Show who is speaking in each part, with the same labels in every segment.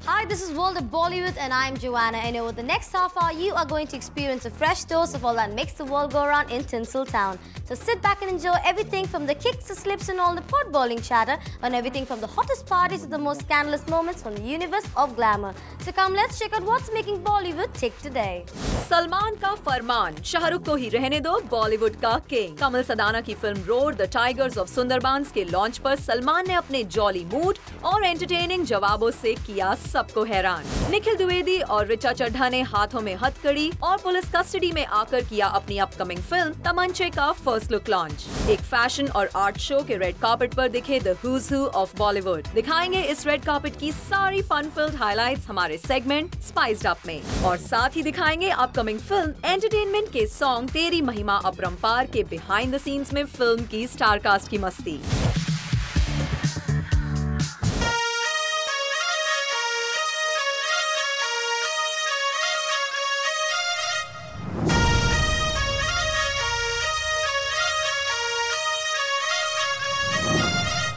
Speaker 1: Hi, this is World of Bollywood and I'm Joanna, and over the next half hour you are going to experience a fresh dose of all that makes the world go around in Tinseltown. So sit back and enjoy everything from the kicks, the slips and all the pot-boiling chatter, and everything from the hottest parties to the most scandalous moments from the universe of glamour. So come, let's check out what's making Bollywood tick today.
Speaker 2: Salman का फरमान, शाहरुख को ही रहने दो बॉलीवुड का king. Kamal Sadana की film road the tigers of Sundarbans के launch पर सलमान ने अपने जॉली मूड और एंटरटेनिंग जवाबों से किया सबको हैरान। निखिल द्विवेदी और ऋचा चड्ढा ने हाथों में हथकड़ी और पुलिस कस्टडी में आकर किया अपनी अपकमिंग फिल्म तमंचे का फर्स्ट लुक लॉन्च। एक फैशन और आर्ट शो के रेड कार्पेट पर दिखे the who's who of Bollywood. दिखाएंगे इस रेड कार्पेट की सारी फन फिल्ड हाइलाइट्स हमारे सेगमेंट स्पाइस्ड अप में, और साथ ही दिखाएंगे अपकमिंग फिल्म एंटरटेनमेंट के सॉन्ग तेरी महिमा अपरंपार के बिहाइंड द सीन्स में फिल्म की स्टार कास्ट की मस्ती।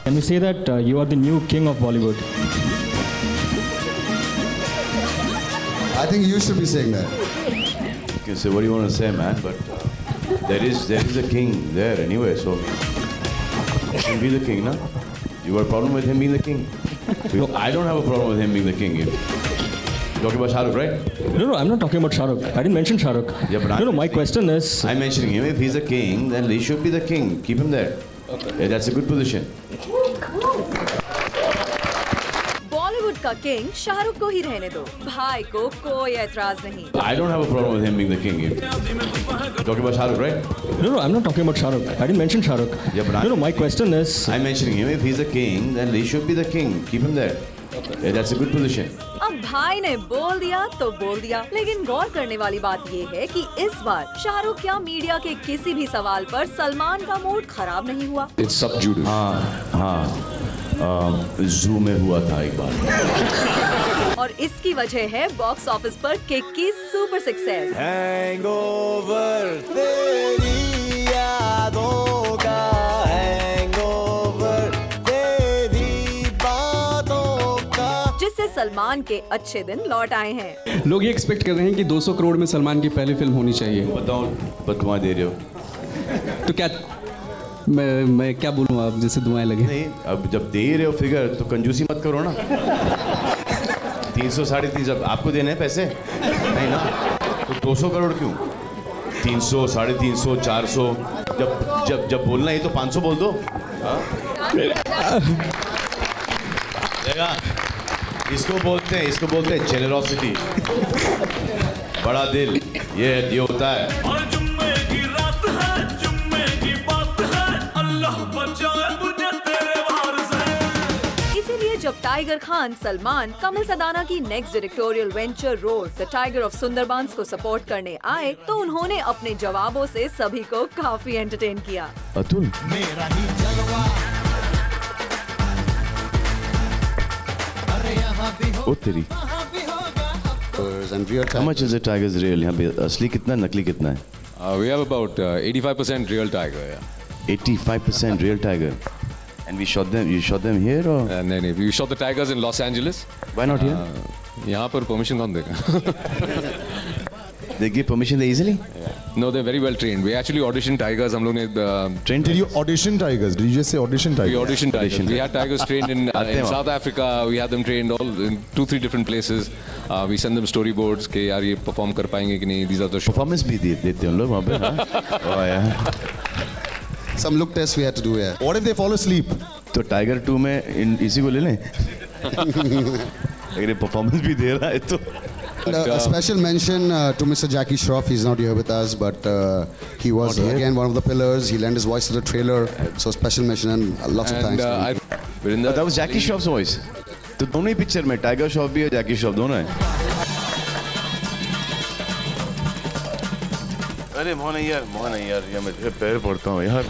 Speaker 3: Can we say that you are the new king of Bollywood?
Speaker 4: I think you should be saying that.
Speaker 5: Okay, so what do you want to say, man? But there is a king there anyway, so he can be the king, no? You got a problem with him being the king? No, I don't have a problem with him being the king. You're talking about Shah Rukh, right?
Speaker 3: No, I'm not talking about Shah Rukh. I didn't mention Shah Rukh.
Speaker 5: Yeah, but
Speaker 3: my question is...
Speaker 5: I'm mentioning him. If he's a king, then he should be the king. Keep him there. Okay. Yeah, that's a good position.
Speaker 2: Bollywood का king Shahrukh को ही रहने दो, भाई को कोई एतराज नहीं।
Speaker 5: I don't have a problem with him being the king. Talking about Shah Rukh, right?
Speaker 3: No, I'm not talking about Shah Rukh. I didn't mention Shah Rukh.
Speaker 5: Yeah, but
Speaker 3: my question is...
Speaker 5: I'm mentioning him. If he's a king, then he should be the king. Keep him there. Okay. Yeah, that's a good position.
Speaker 2: अब भाई ने बोल दिया तो बोल दिया, लेकिन गौर करने वाली बात ये है कि इस बार शाहरुख या मीडिया के किसी भी सवाल पर सलमान का मूड खराब नहीं हुआ।
Speaker 5: It's subdued. हाँ, जू में हुआ था एक बार।
Speaker 2: और इसकी वजह है बॉक्स ऑफिस पर किक की सुपर सक्सेस।
Speaker 6: हैंगओवर तेरी यादों का, हैंगओवर तेरी बातों का, जिससे सलमान के अच्छे दिन लौट आए हैं।
Speaker 7: लोग ये एक्सपेक्ट कर रहे हैं कि 200 करोड़ में सलमान की पहली फिल्म होनी चाहिए।
Speaker 5: बताओ, पर दुआएं दे रहे हो
Speaker 7: तो क्या मैं क्या बोलूँ, आप जैसे दुआएं लगे।
Speaker 5: नहीं, अब जब दे रहे हो फिगर तो कंजूसी मत करो ना। 300 साढ़े 300 आपको देने हैं पैसे नहीं ना, तो 200 करोड़ क्यों? 300 साढ़े 300 400, जब बोलना है तो 500 बोल दो। इसको बोलते हैं जेनरोसिटी, बड़ा दिल, ये होता है।
Speaker 2: जब टाइगर खान सलमान कमल सदाना की next directorial venture road the tiger of Sundarbans को सपोर्ट करने आए, तो उन्होंने अपने जवाबों से सभी को काफी एंटरटेन किया।
Speaker 5: अतुल, ओ तेरी, how much is the tiger's real? यहाँ पे असली कितना, नकली कितना है?
Speaker 8: We have about 85% real tiger. Yeah.
Speaker 5: 85% real tiger. And we shot them. You shot them here or?
Speaker 8: No, we shot the tigers in Los Angeles.
Speaker 5: Why not here?
Speaker 8: यहाँ पर permission कौन देगा?
Speaker 5: They give permission there easily?
Speaker 8: Yeah. No, they're very well trained. We actually auditioned tigers. हम लोग ने
Speaker 4: trained. Did you audition tigers? Did you just say audition tigers?
Speaker 8: We auditioned tigers. We had tigers trained in South Africa. We had them trained all in 2-3 different places. We send them storyboards कि यार ये perform कर पाएंगे कि नहीं. These are the
Speaker 5: performance भी देते हैं लोग वहाँ पे, हाँ? Oh yeah.
Speaker 4: Some look tests we had to do here. What if they fall asleep?
Speaker 5: तो टाइगर 2 में इसी को ले लें। अगर परफॉर्मेंस भी दे रहा है तो।
Speaker 4: A special mention to Mr. Jackie Shroff. He's not here with us, but he was again one of the pillars. He lent his voice to the trailer, so special mention and lots of thanks.
Speaker 5: That was Jackie Shroff's voice. तो दोनों ही picture में tiger Shroff भी है, जैकी श्रॉफ दोनों है। अरे मोहन यार, ये मैं तेरे पैर पड़ता हूँ यार।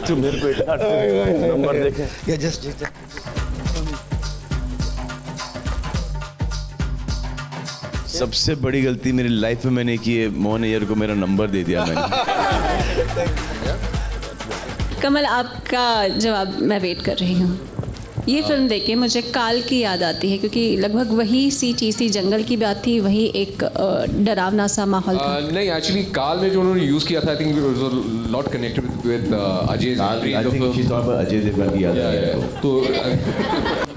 Speaker 5: तू मेरे को इतना नंबर देखे।
Speaker 6: या जस्ट
Speaker 5: सबसे बड़ी गलती मेरी लाइफ में मैंने की है, मोहन यार को मेरा नंबर दे दिया मैंने।
Speaker 9: कमल, आपका जवाब मैं वेट कर रही हूँ। ये फिल्म देख के मुझे काल की याद आती है, क्योंकि लगभग वही सी चीज़ थी, जंगल की बात थी, वही एक डरावना सा माहौल था।
Speaker 8: नहीं, एक्चुअली काल में जो उन्होंने यूज़ किया था, I think it was a lot connected with Ajay
Speaker 5: Devgn की याद आ रही है।
Speaker 8: तो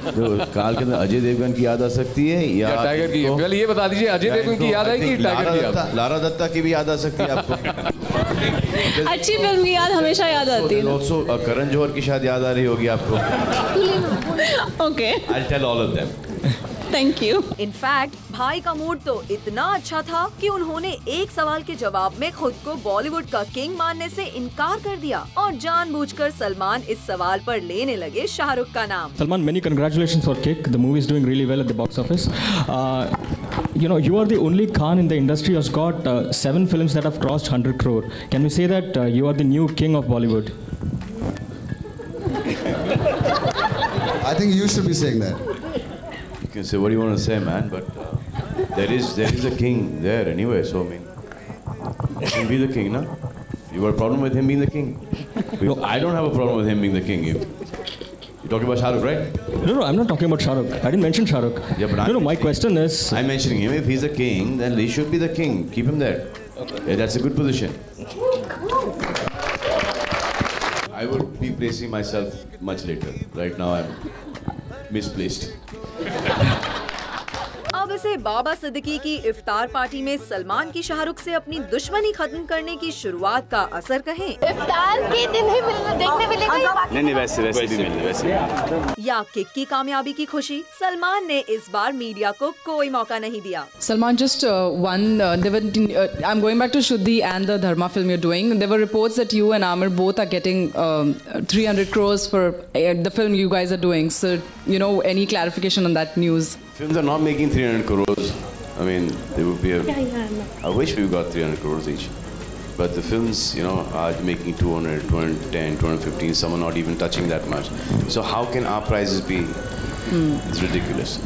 Speaker 5: जो काल के अंदर अजय देवगन की याद आ सकती है या
Speaker 8: टाइगर की? पहले ये बता दीजिए, अजय देवगन की याद आएगी, टाइगर की याद?
Speaker 5: लारा दत्ता की भी याद आ सकती है आपको?
Speaker 9: अच्छी फिल्म की याद हमेशा याद आती है।
Speaker 5: ऑल्सो करण जौहर की शायद याद आ रही होगी आपको।
Speaker 9: Okay,
Speaker 5: I will tell all of them.
Speaker 9: Thank you.
Speaker 2: In fact भाई का मूड तो इतना अच्छा था कि उन्होंने एक सवाल के जवाब में खुद को बॉलीवुड का किंग मानने से इनकार कर दिया और जानबूझकर सलमान इस सवाल पर लेने लगे शाहरुख का नाम।
Speaker 3: Salman, many congratulations for Kick. The movie is doing really well at the box office. You know, you are the only Khan in the industry who's got 7 films that have crossed 100 crore. Can we say that you are the new king of Bollywood?
Speaker 4: I think you should be saying that.
Speaker 5: You can say what you want to say, man, but there is a king there anyway, so I mean, he can be the king, no? You got a problem with him being the king? I don't have a problem with him being the king. You're talking about Shah Rukh, right?
Speaker 3: No, I'm not talking about Shah Rukh. I didn't mention Shah Rukh.
Speaker 5: Yeah, but
Speaker 3: my question is...
Speaker 5: I'm mentioning him. If he's a king, then he should be the king. Keep him there. Yeah, that's a good position. I would be placing myself much later. Right now, I'm misplaced.
Speaker 2: अब इसे बाबा सिद्दीकी की इफ्तार party में सलमान की शाहरुख से अपनी दुश्मनी खत्म करने की शुरुआत का असर कहें,
Speaker 1: इफ्तार के दिन ही देखने मिलेगा।
Speaker 5: नहीं, वैसे भी मिलने वैसे।
Speaker 2: या किक की कामयाबी की खुशी, सलमान ने इस बार मीडिया को कोई मौका नहीं दिया।
Speaker 10: Salman, just I'm going back to Shuddhi and the Dharma film you're doing. There were reports that you and Amir both are getting 300 crores for the film you guys are doing. So, you know, any clarification on that news?
Speaker 5: Films are not making 300 crores. I mean, they would be I wish we got 300 crores each. But the films, you know, are making 200, 210, 215. Some are not even touching that much. So how can our prices be? It's ridiculous.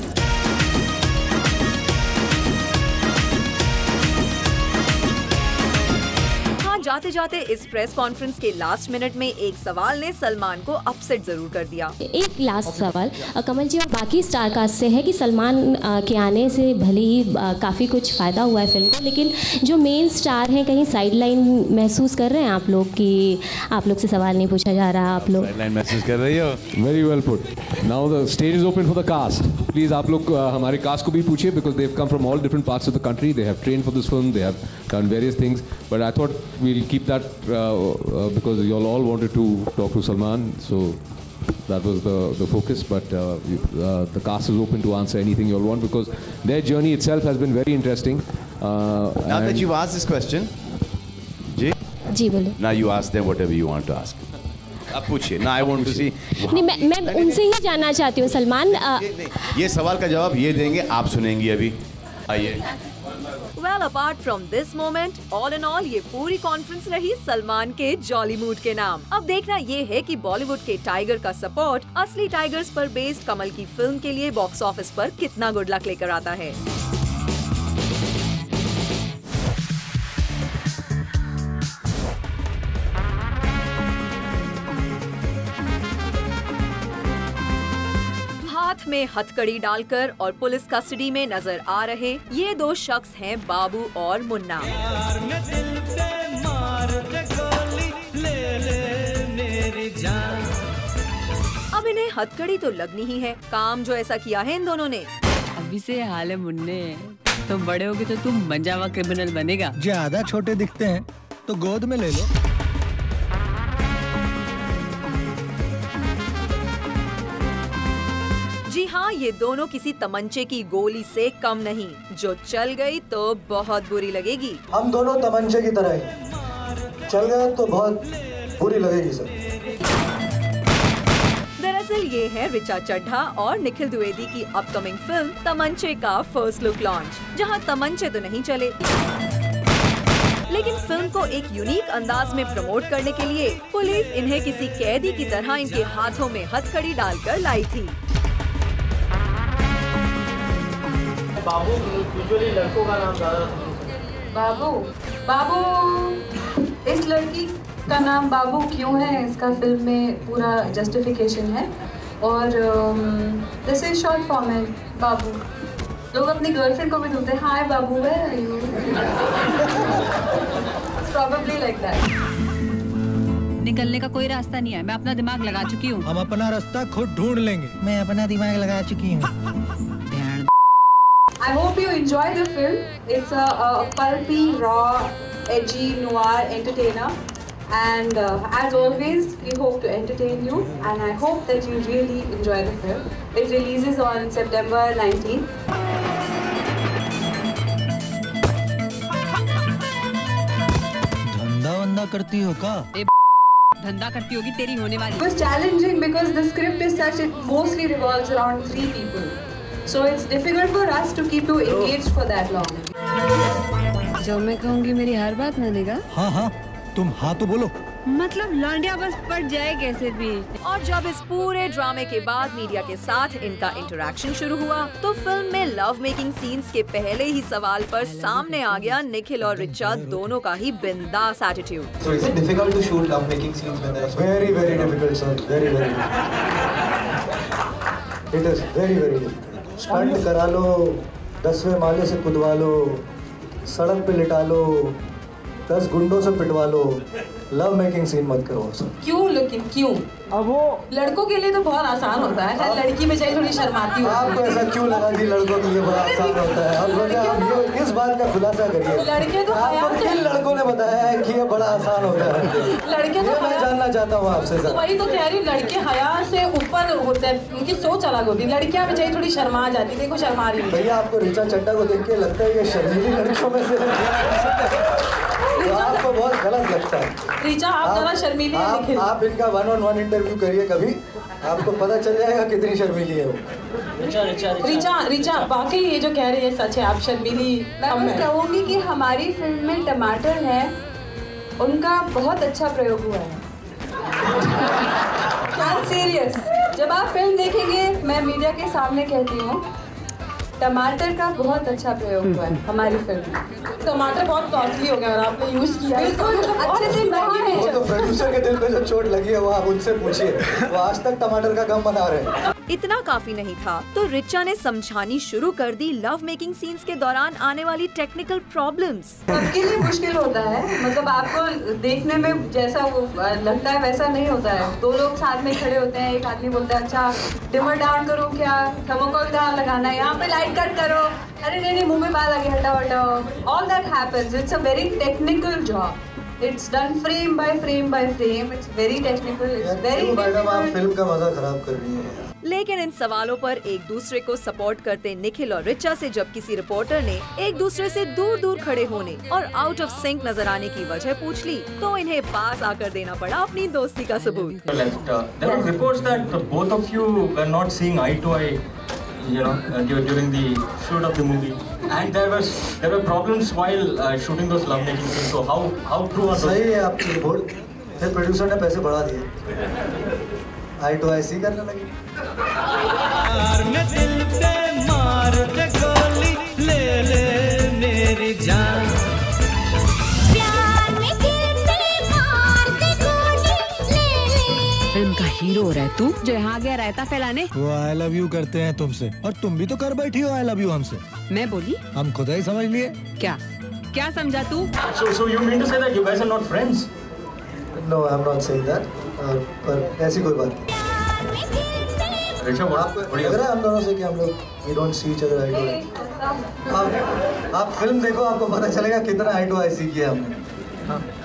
Speaker 2: जाते जाते इस press conference के last minute में एक सवाल ने सलमान को upset जरूर कर दिया।
Speaker 11: एक लास्ट सवाल कमल जी और बाकी स्टार कास्ट से है कि सलमान के आने से भले ही काफ़ी कुछ फ़ायदा हुआ है फिल्म को, लेकिन जो मेन स्टार हैं कहीं साइडलाइन महसूस कर रहे हैं आप लोग कि आप लोग से सवाल नहीं पूछा जा रहा? आप लोग
Speaker 5: साइडलाइन महसूस कर रही हो?
Speaker 8: Very well put. Now the stage is open for the cast. Please आप लोग हमारे कास्ट को भी पूछिए, because they have come from all different parts of the country, they have trained for this film, they have done various things, but I thought we'll keep that because you all wanted to talk to Salman, so that was the focus. But the cast is open to answer anything you all want because their journey itself has been very interesting.
Speaker 5: Now that you've asked this question,
Speaker 11: जी बोलो।
Speaker 5: Now you ask them whatever you want to ask. अब पूछिए। Now I want to see.
Speaker 11: नहीं, मैं उनसे ही जानना चाहती हूँ सलमान।
Speaker 5: ये सवाल का जवाब ये देंगे, आप सुनेंगी अभी। आइए।
Speaker 2: Well, apart from this moment, all in all, ये पूरी कॉन्फ्रेंस रही सलमान के जॉली मूड के नाम। अब देखना ये है कि बॉलीवुड के टाइगर का सपोर्ट असली टाइगर्स पर बेस्ड कमल की फिल्म के लिए बॉक्स ऑफिस पर कितना गुड लक लेकर आता है। हाथ में हथकड़ी डालकर और पुलिस कस्टडी में नजर आ रहे ये दो शख्स हैं बाबू और मुन्ना। अब इन्हें हथकड़ी तो लगनी ही है, काम जो ऐसा किया है इन दोनों ने।
Speaker 12: अभी से हाल है मुन्ने, तो बड़े होगे तो तुम मंजा हुआ क्रिमिनल बनेगा।
Speaker 13: ज्यादा छोटे दिखते हैं तो गोद में ले लो।
Speaker 2: जी हाँ, ये दोनों किसी तमंचे की गोली से कम नहीं, जो चल गई तो बहुत बुरी लगेगी।
Speaker 13: हम दोनों तमंचे की तरह हैं, चल गए तो बहुत बुरी लगेगी सर।
Speaker 2: दरअसल ये है रिचा चड्ढा और निखिल द्विवेदी की अपकमिंग फिल्म तमंचे का फर्स्ट लुक लॉन्च, जहाँ तमंचे तो नहीं चले, लेकिन फिल्म को एक यूनिक अंदाज में प्रमोट करने के लिए पुलिस इन्हें किसी कैदी की तरह इनके हाथों में हथकड़ी डालकर लाई थी।
Speaker 14: बाबू यूजुअली लड़कों का नाम ज्यादा
Speaker 15: बाबू इस लड़की का नाम बाबू क्यों है, इसका फिल्म में पूरा जस्टिफिकेशन है और दिस इज शॉर्ट फॉर्म है बाबू। लोग अपनी गर्लफ्रेंड को भी बोलते हैं हाय बाबू, where are you? Probably like that.
Speaker 12: निकलने का कोई रास्ता नहीं है, मैं अपना दिमाग लगा चुकी हूँ।
Speaker 16: हम अपना रास्ता खुद ढूंढ लेंगे। मैं अपना दिमाग लगा चुकी हूँ।
Speaker 15: I hope you enjoy the film. It's a pulpy, raw, edgy, noir entertainer. And as always, we hope to entertain you. And I hope that you really enjoy the film. It releases on September 19th.
Speaker 16: धंधा करती हो का?
Speaker 12: धंधा करती होगी तेरी होने वाली।
Speaker 15: It was challenging because the script is such, it mostly revolves around 3 people. So it's difficult for us to keep you engaged for that long.
Speaker 12: जो मैं कहूँगी मेरी हर बात मानेगा?
Speaker 16: हाँ हाँ, तुम हाँ तो बोलो।
Speaker 12: मतलब लौंडिया बस पड़ जाए कैसे भी।
Speaker 2: और जब इस पूरे ड्रामे के बाद मीडिया के साथ इनका इंटरेक्शन शुरू हुआ तो फिल्म में लव मेकिंग सीन्स के पहले ही सवाल पर सामने आ गया निखिल और रिचा दोनों का ही बिंदास attitude.
Speaker 13: So is it difficult to shoot love making scenes when there are very difficult, sir. Very difficult. It is very difficult. Stunt करा लो, 10वें माले से कूदवा लो, सड़क पे लिटा लो, 10 गुंडों से पिटवा लो, लव मेकिंग सीन मत करो सर।
Speaker 15: क्यों लेकिन क्यों? अब वो लड़कों के लिए तो बहुत आसान होता है, लड़की में चाहिए थोड़ी शर्माती होती है।
Speaker 13: आपको ऐसा क्यों लगा कि लड़कों के लिए बड़ा आसान होता है? अब इस बात का खुलासा करिए।
Speaker 15: लड़के तो
Speaker 13: आपको किन लड़कों ने बताया है कि ये बड़ा आसान होता है?
Speaker 15: लड़के तो
Speaker 13: मैं जानना चाहता हूँ आपसे सर।
Speaker 15: वही तो कह रही, लड़के हया से ऊपर होते हैं, उनकी सोच अलग होती है। लड़कियां में चाहिए थोड़ी शर्मा जाती है, देखो शर्मा रही है।
Speaker 13: भैया आपको ऋचा चड्ढा को देख के लगता है ये शर्मीली लड़कियों में से आपको बहुत गलत लगता है।
Speaker 15: ऋचा आप ज़रा शर्मीली हैं।
Speaker 13: आप इनका 1-on-1 इंटरव्यू करिए कभी, आपको पता चल जाएगा कितनी शर्मीली है वो।
Speaker 15: ऋचा वाकई ये जो कह रही है सच है, आप शर्मीली। मैं बस कहूँगी कि हमारी फिल्म में टमाटर है, उनका बहुत अच्छा प्रयोग हुआ है। सीरियस, जब आप फिल्म देखेंगे, मैं मीडिया के सामने कहती हूँ, टमाटर का बहुत अच्छा प्रयोग हुआ है हमारी फिल्म में। टमाटर बहुत कॉस्टली हो गया और आपने यूज किया। बिल्कुल अच्छे से
Speaker 13: वो तो प्रोड्यूसर के दिल पे जो चोट लगी है वो आप उनसे पूछिए, वो आज तक टमाटर का गम बना रहे हैं।
Speaker 2: इतना काफी नहीं था तो रिचा ने समझानी शुरू कर दी लव मेकिंग सीन्स के दौरान आने वाली टेक्निकल प्रॉब्लम्स।
Speaker 15: सबके लिए मुश्किल होता है, मतलब आपको देखने में जैसा वो लगता है वैसा नहीं होता है। 2 लोग साथ में खड़े होते हैं, एक आदमी बोलता है अच्छा डिमर डाउन करो क्या, थर्मोकोल कहाँ लगाना है, यहाँ पे लाइट कट करो, अरे नहीं मुंह में बाल आ गया, हटाओ हटाओ। All that happens, it's a very technical job. It's done frame by frame by frame. It's very technical. It's very difficult.
Speaker 13: Madam आप फिल्म का मजा खराब कर रही हैं।
Speaker 2: लेकिन इन सवालों पर एक दूसरे को सपोर्ट करते निखिल और रिचा से जब किसी रिपोर्टर ने एक दूसरे से दूर दूर खड़े होने और आउट ऑफ सिंक नजर आने की वजह पूछ ली तो इन्हें पास आकर देना पड़ा अपनी दोस्ती का सबूत।
Speaker 3: There were reports that both of you were not seeing eye to eye, you know, during the shoot of the movie, and there were problems while shooting those love making scenes. So how true are those?
Speaker 13: सही है आपकी report. फिर producer ने पैसे बढ़ा दिए, आई to आई सी करने लगे।
Speaker 17: दिल पे मार दे गोली, ले ले मेरी जान। प्यार में दिल पे मार दे गोली, ले ले।
Speaker 12: फिल्म का हीरो रह तू जो यहाँ गया रहता फैलाने।
Speaker 16: वो आई लव यू करते हैं तुमसे, और तुम भी तो कर बैठी हो आई लव यू हमसे।
Speaker 12: मैं बोली,
Speaker 16: हम खुद ही समझ लिए।
Speaker 12: क्या समझा तू?
Speaker 3: So you mean to say that you guys are not friends?
Speaker 13: No, I'm not saying that. पर ऐसी कोई बात नहीं। लग रहा है हम दोनों से कि हम लोग we don't see each other eye to eye. आप फिल्म देखो, आपको पता चलेगा कितना eye to eye सी किया हमने।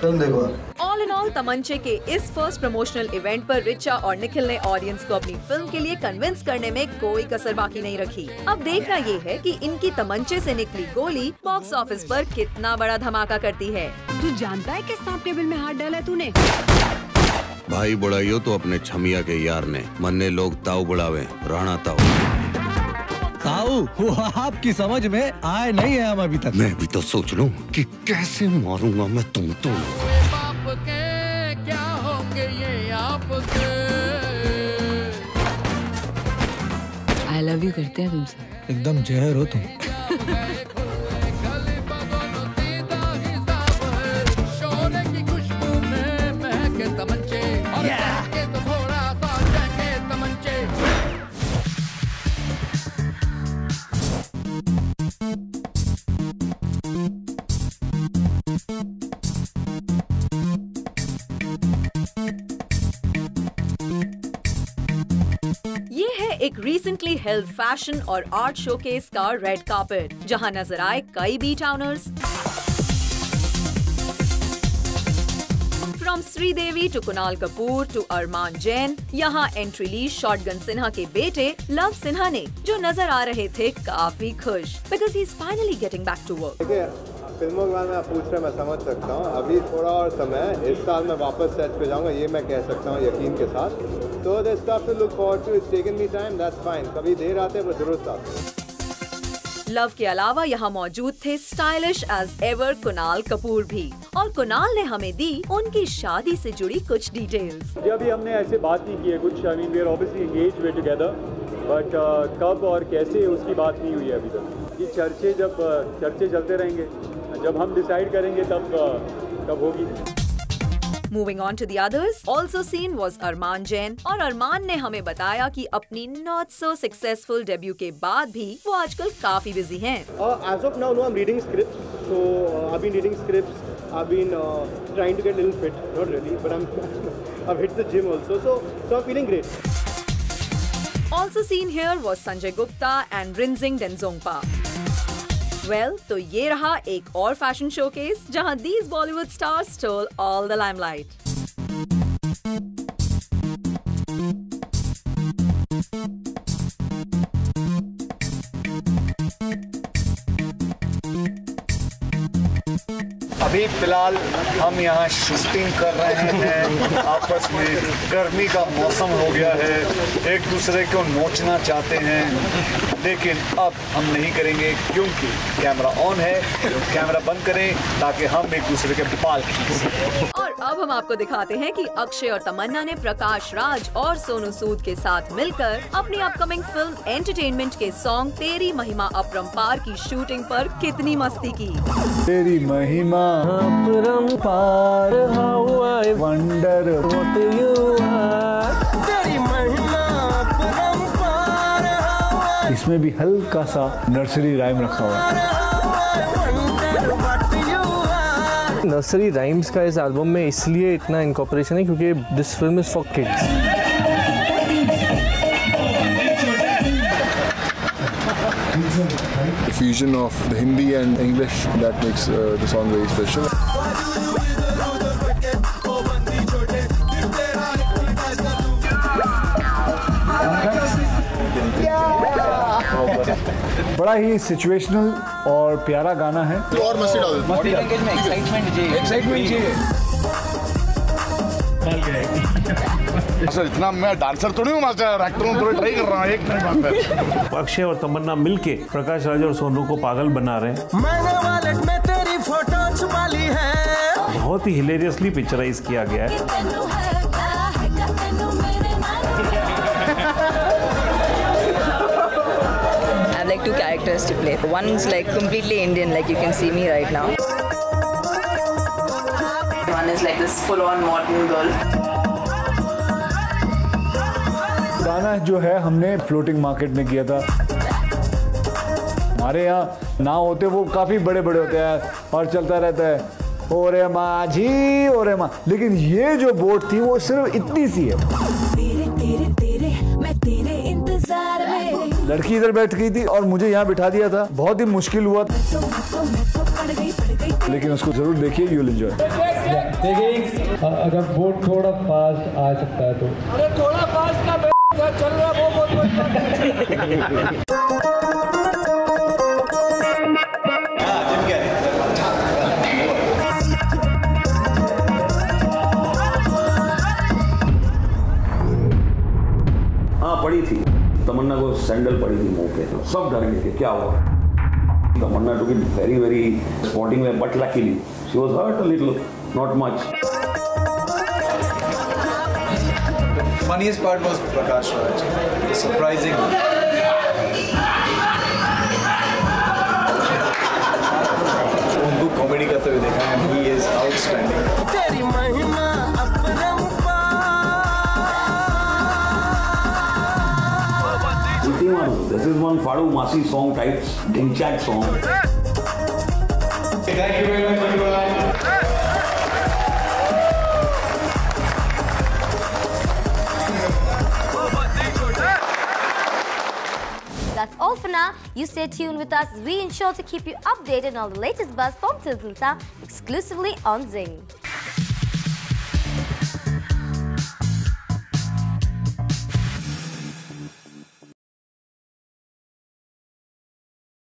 Speaker 13: फिल्म देखो आप।
Speaker 2: ऑल इन ऑल तमंचे के इस फर्स्ट प्रमोशनल इवेंट पर रिचा और निखिल ने ऑडियंस को अपनी फिल्म के लिए कन्विंस करने में कोई कसर बाकी नहीं रखी। अब देखना ये है कि इनकी तमंचे से निकली गोली बॉक्स ऑफिस पर कितना बड़ा धमाका करती है।
Speaker 12: तू जानता है किस सांप टेबल में हाथ डाला तूने?
Speaker 18: भाई बुढ़ाइयो तो अपने छमिया के यार ने, मन्ने लोग ताऊ बुढ़ावे, राणा ताऊ।
Speaker 16: ताऊ वो आपकी समझ में आए नहीं है हम अभी तक।
Speaker 18: मैं भी तो सोच लूं कि कैसे मारूंगा मैं तुम दोनों को।
Speaker 17: क्या होंगे ये आपके?
Speaker 12: आई लव यू करते हैं तुमसे।
Speaker 16: एकदम जहर हो तुम।
Speaker 17: तमंचे
Speaker 2: एक रिसेंटली हेल्ड फैशन और आर्ट शोकेस का रेड कार्पेट, जहां नजर आए कई B towners. From Sridevi to Kunal Kapoor to Armaan Jain, यहाँ एंट्री ली शॉटगन सिन्हा के बेटे लव सिन्हा ने, जो नजर आ रहे थे काफी खुश, because he is finally getting back to work.
Speaker 19: फिल्मों के बारे में आप पूछ रहे हैं, मैं समझ सकता हूँ। अभी थोड़ा और समय है, इस साल मैं वापस सेट पे जाऊँगा, ये मैं कह सकता हूँ यकीन के साथ। तो there's stuff to look forward to. It's taken me time, that's fine. कभी देर आते हैं, पर जरूर साथ।
Speaker 2: लव के अलावा यहाँ मौजूद थे stylish as ever Kunal Kapoor भी, और कुणाल ने हमें दी उनकी शादी से जुड़ी कुछ डिटेल्स।
Speaker 20: अभी हमने ऐसे बात नहीं की है कुछ, I mean we are obviously engaged, we're together, but कब और कैसे उसकी बात नहीं हुई है अभी तक। ये चर्चे चलते रहेंगे, जब हम डिसाइड करेंगे तब होगी।
Speaker 2: Moving on to the others, also seen was अरमान जैन, और अरमान ने हमें बताया कि अपनी not so successful debut के बाद भी वो आजकल काफी बिजी हैं।
Speaker 19: As of now, no, I'm reading scripts. So I've been reading scripts. I've been trying to get a little fit, not really, but I've hit the gym also. So I'm feeling great.
Speaker 2: Also seen here was Sanjay Gupta and Rinzing Denzongpa. Well, तो ये रहा एक और fashion showcase जहां these Bollywood stars stole all the limelight.
Speaker 21: अभी फिलहाल हम यहाँ शूटिंग कर रहे हैं, आपस में गर्मी का मौसम हो गया है, एक दूसरे को नोचना चाहते हैं, लेकिन अब हम नहीं करेंगे क्योंकि कैमरा ऑन है। कैमरा बंद करें ताकि हम एक दूसरे के बाल खींच सकें।
Speaker 2: और अब हम आपको दिखाते हैं कि अक्षय और तमन्ना ने प्रकाश राज और सोनू सूद के साथ मिलकर अपनी अपकमिंग फिल्म एंटरटेनमेंट के सॉन्ग तेरी महिमा अपरंपार की शूटिंग पर कितनी मस्ती की।
Speaker 21: Teri Mahima Aparampaar, how I wonder what you are, Teri Mahima अपरंपार, इसमें भी हल्का सा नर्सरी राइम रखा हुआ है।
Speaker 22: नर्सरी राइम्स का इस एल्बम में इसलिए इतना इनकॉर्पोरेशन है क्योंकि this film is for kids.
Speaker 23: Fusion of the Hindi and English that makes the song very special.
Speaker 21: बड़ा ही सिचुएशनल और प्यारा गाना है।
Speaker 23: और मस्ती डाल दो,
Speaker 21: एक्साइटमेंट चाहिए।
Speaker 23: सर इतना मैं डांसर तो नहीं हूँ, मास्टर एक्टर हूँ, थोड़ा ट्राई कर रहा हूँ। एक मिनट,
Speaker 24: अक्षय और तमन्ना मिलके प्रकाश राज और सोनू को पागल बना रहे हैं।
Speaker 17: मैंने वॉलेट में तेरी फोटो छुपा ली है।
Speaker 24: बहुत ही हिलेरियसली पिक्चराइज किया गया है।
Speaker 25: I have like two characters to play. One is like completely Indian, like you can see me right now. One is like this full-on modern girl.
Speaker 21: गाना जो है हमने फ्लोटिंग मार्केट में किया था। हमारे यहाँ नाव होते वो काफी बड़े बड़े होते हैं और चलता रहता है ओरे माझी ओरे माँ, लेकिन ये जो बोट थी वो सिर्फ इतनी सी है। मैं तेरे इंतजार में। लड़की इधर बैठ गई थी और मुझे यहाँ बिठा दिया था। बहुत ही मुश्किल हुआ लेकिन उसको जरूर देखिए, यू विल एंजॉय।
Speaker 20: देखिए अगर बोट थोड़ा पास आ सकता है तो। अरे थोड़ा पास का चल रहा है वो बहुत
Speaker 5: हाँ पड़ी थी, तमन्ना को सैंडल पड़ी थी मुंह पे, तो सब डर गए कि क्या हुआ। तमन्ना took it very very sporting way, but luckily she was hurt a little, not much.
Speaker 21: The funniest part was Prakash Raj, surprising. उनको कॉमेडी करते हुए देखा है, he is outstanding. तेरी महिमा
Speaker 5: This is one Fadu Masi song types, in chat song.
Speaker 21: Thank you very much, everyone.
Speaker 1: You stay tuned with us as we ensure to keep you updated on all the latest buzz from Tilta exclusively on Zing.